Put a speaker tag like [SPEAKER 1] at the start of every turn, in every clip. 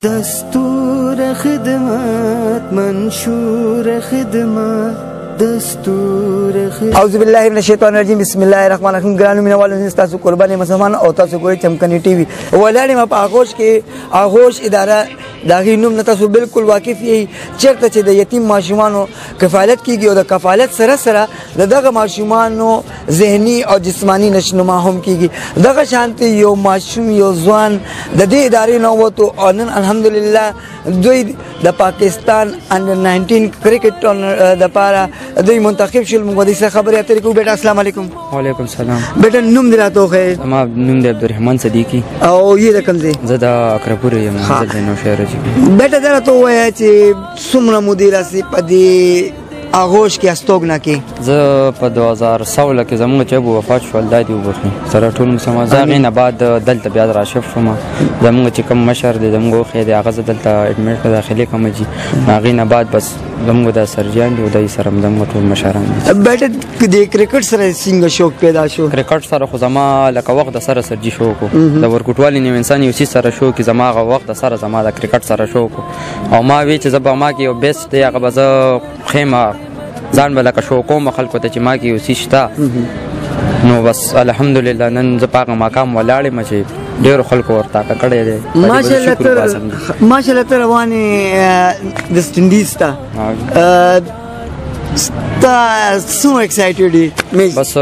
[SPEAKER 1] دستور خدمت منشور خدمت دستور خدمت
[SPEAKER 2] اعوذ بالله من الشیطان الرجیم بسم الله الرحمن الرحیم ګرانو مینوالو تاسو قرباني مسلمان او تاسو ګورئ چمکني ټي وي ولاړې ما په آغوش کې آغوش اداره داغي نوم نه تاسو بالکل واقف یې چیرته چې د یتیم ماشومانو کفالت کیږي او د کفالت سره سره دغه ماشومانو ذهني او جسمانی نشنما هم کیږي دغه شانتي یو ماشوم یو ځوان د دې ادارې نو وته او نن الحمدلله دوی د پاکستان انډر 19 کرکټ د پاره دوی منتخب شول. موږ د څه خبرې اترې کوو. بیٹا السلام علیکم.
[SPEAKER 3] وعلیکم السلام.
[SPEAKER 2] بیٹا نوم دې راته وښیه.
[SPEAKER 3] ما نوم دی عبدالرحمن صدیقی
[SPEAKER 2] او یې د کوم ځای؟
[SPEAKER 3] زه د اقرپور یم، زه د نوشهره یم.
[SPEAKER 2] بیٹا دا راته ووایه چې څومره مودې راسي په دې آغوش کې استوګنه کې؟
[SPEAKER 3] زه په 2016 کې زموږ چې ابو وفات شول دا دې وبخښي سره ټول مسلمان زه هغې نه بعد دلته بیا راشف شوم. زموږ چې کوم مشر دی زموږ وخې دی هغه زه دلته اډمیټ داخلي کوم چې هغې نه بعد بس زموږ د سرجان دی او دای سره زموږ ټول مشران دي.
[SPEAKER 2] بیٹا د کرکټ سره څنګه شوق پیدا شو؟
[SPEAKER 3] کرکټ سره خو زما لکه وخت د سره سرجي شوق د ورکوټوالي نیم انسان یو څه سره شوق زما هغه وخت د سره زما د کرکټ سره شوق او ما وی چې زه به ما کې یو بیسټ دی هغه به زه خیمه ځان به لکه شوق کوم خلکو ته چې ما کې یو څه شته نو بس الحمدلله نن زه په هغه مقام ولاړ یم چې ډېرو خلکو ورته کړی دی.
[SPEAKER 2] ماشاءالله ته روانې ویسټ انډیز ته ستا څومره ایکسایټډ یې؟
[SPEAKER 3] بس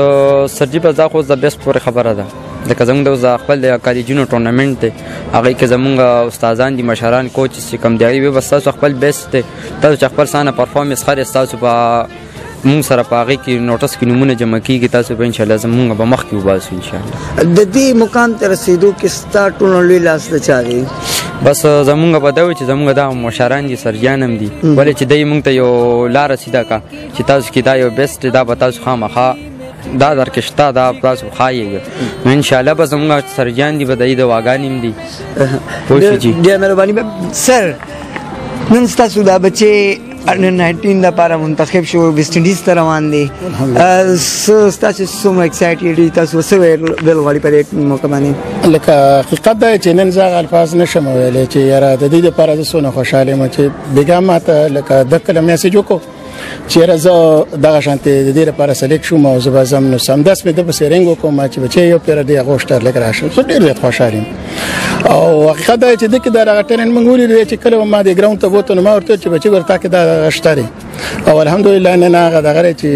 [SPEAKER 3] سرجي بس دا خو د بیسټ پورې خبره ده لکه زموږ د خپل د کالجونو ټورنمنټ دی هغې کې زموږ استادان دي مشران کوچ چې کوم دی هغې بس تاسو خپل بیسټ دی تاسو چې خپل څانه پرفارمنس خرې ستاسو په مونږ سره په هغې کې نوټس کې نومونه جمع کېږي تاسو به انشاءالله زمونږ به مخکې وباسو انشاءالله.
[SPEAKER 2] د دې مقام ته رسېدو کې ستا ټولو لوی لاس د چا دی؟
[SPEAKER 3] بس زمونږ به دا وي چې زمونږ دا مشران دي سرجان هم دي ولې چې دی مونږ ته یو لاره سیده کا چې تاسو کې دا یو بیسټ دا به تاسو خامخا دا درکې شته دا تاسو ښایي نو انشاءالله به زموږ سرجان دي به د د واګانې هم دي پوه شو جي.
[SPEAKER 2] ډېره مهرباني سر. نن ستاسو دا بچې انډر 19 لپاره منتخب شو ویسټ انډیز ته روان دي ستاسو څومره ایکسایټډ دي تاسو څه ویل غواړئ په دې موقع باندې؟
[SPEAKER 4] لکه حقیقت دا چې نن زه هغه الفاظ نشم ویلی چې یاره د دې دپاره زه څونه خوشحاله یم چې بېګا ماته لکه د کله میسیج وکړو چې یاره زه دغه شانتې د دې لپاره سلیکټ شوم او زه به ځم نو سمدست مې ده پسې رینګ وکړم چې بچی یو پیره د هغو شته لږ راشم زه ډېر زیات خوشحال یم او حقیقت دا چې ده کې دا هغه ټرېنډ موږ ولیدی چې کله ما دې ګراوند ته بوتو نو ما ورته چې بچي ورته کې دا شته دی او الحمدلله نن هغه دغه دی چې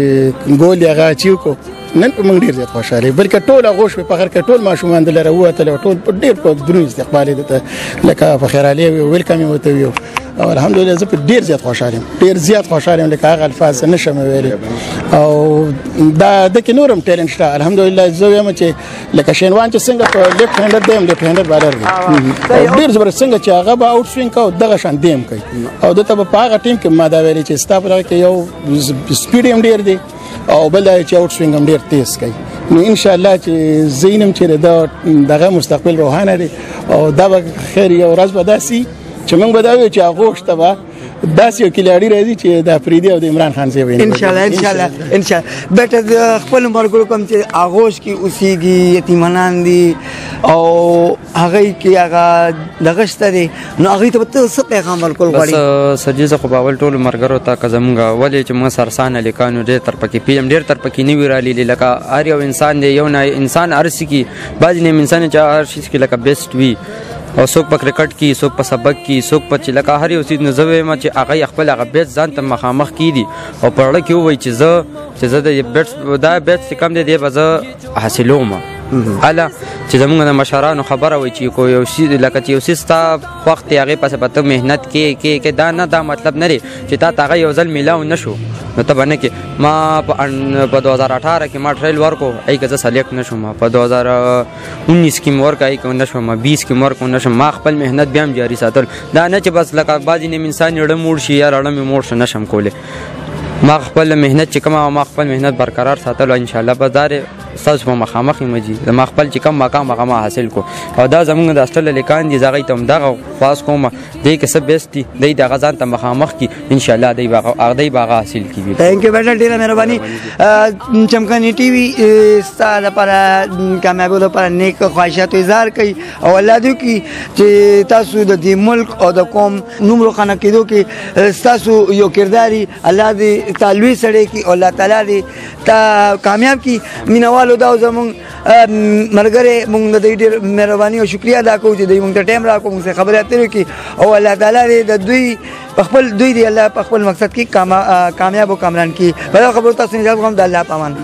[SPEAKER 4] ګول یې هغه اچیو کړو نن په موږ ډېر زیات خوشحاله یو بلکې ټول آغوش په فخر کې ټول ماشومان دلته راووتل ټول په ډېر په دروند استقبال یې دته لکه په خیرالي ویلکم یې ورته ویو او الحمدلله زه په ډېر زیات خوشحال یم ډېر زیات خوشحال یم لکه هغه الفاظ نشم ویلی او دا د کې نور هم ټیلنټ شته الحمدلله زه وایم چې لکه شینوان چې څنګه په لیفټ هینډر دی هم لیفټ هینډر بالر دی او ډېر زبردست څنګه چې هغه به آوټ سوینګ کوي دغه شان دی هم کوي او دته به په هغه ټیم کې ما دا ویلي چې ستا په دغه کې یو سپیډ هم ډېر دی او بل دا چې آوټ سوینګ هم ډېر تیز کوي نو انشاءالله چې زینم چې دغه مستقبل روښانه دی او دا به خیر یو ورځ به داسي چې موږ به دا ویو چې آغوش ته به داسې یو کلاړي راځي چې د افریدي او د عمران خان صاحب
[SPEAKER 2] انشاءالله. بیٹا د خپلو ملګرو کوم چې آغوش کې اوسېږي یتیمانان دي او هغې کې هغه دغه شته دی نو هغوی ته به ته څه پیغام ورکول غواړې؟
[SPEAKER 3] بس سرجي زه خو به اول ټولو ملګرو ته که زموږ ولې چې موږ سرسان هلکانو ډېر تر پکې پېژنم ډېر تر پکې نه وي رالیدلي لکه هر یو انسان دی یو نه انسان هر څه کې بعضې نیم انسان چې هر شي کې لکه بیسټ وي او څوک په کرکټ کې څوک په سبق کې څوک په چې لکه هر یو څیز نه زه وایم چې هغه خپل هغه بیټ ځان ته مخامخ کېدي او په اړه کې ووایي چې زه د دا بیټ چې کم دی دی به زه حاصلوم هله چې زموږ د مشرانو خبره وایي چې کو یو شي لکه چې یو څیز ستا وخت دی هغې پسې به ته محنت کې دا نه دا مطلب نه دی چې تا ته هغه یو ځل میلاو نه شو نو ته به نه کې ما په 2018 کې ما ټریل ورکړو هغې که زه سلیکټ نه شوم په 2019 کې مې ورکړه هغې که نه شوم 20 کې مې ورکړو نه شوم ما خپل محنت بیا هم جاري ساتل دا نه چې بس لکه بعضې نیم انسان یې ړه موړ شي یا رړه مې موړ شو نه شم کولی ما خپل محنت چې کومه ما خپل محنت برقرار ساتلو انشاءالله بس دا تاسو په مخامخ مجي د خپل چې کم مقام هغه حاصل کو او دا زمونږ د استل لیکان دي زغی ته دغه خاص کومه دې کې سب بیستی دې د غزان ته مخامخ کی ان شاء الله دې باغ حاصل کیږي.
[SPEAKER 2] ثانک یو بیٹا ډیره مهرباني. چمکانی ټي وي ستاسو لپاره کامیابی لپاره نیک خواهشات اظهار کوي او الله دې کی چې تاسو د دې ملک او د قوم نوم روښانه کېدو کې تاسو یو کرداري الله دې تعالی سره کی او الله تعالی دې تا کامیاب کی. مینوالو دا زمون مرګره مونږ د دې مهرباني او شکریا ادا کوو چې دوی مونږ ته ټایم راکوم څه خبرې اترې کی او الله تعالی د دوی خپل دوی دی الله په خپل مقصد کې کامیاب او کامران کی. بل خبرو تاسو نه ځم د الله پامان.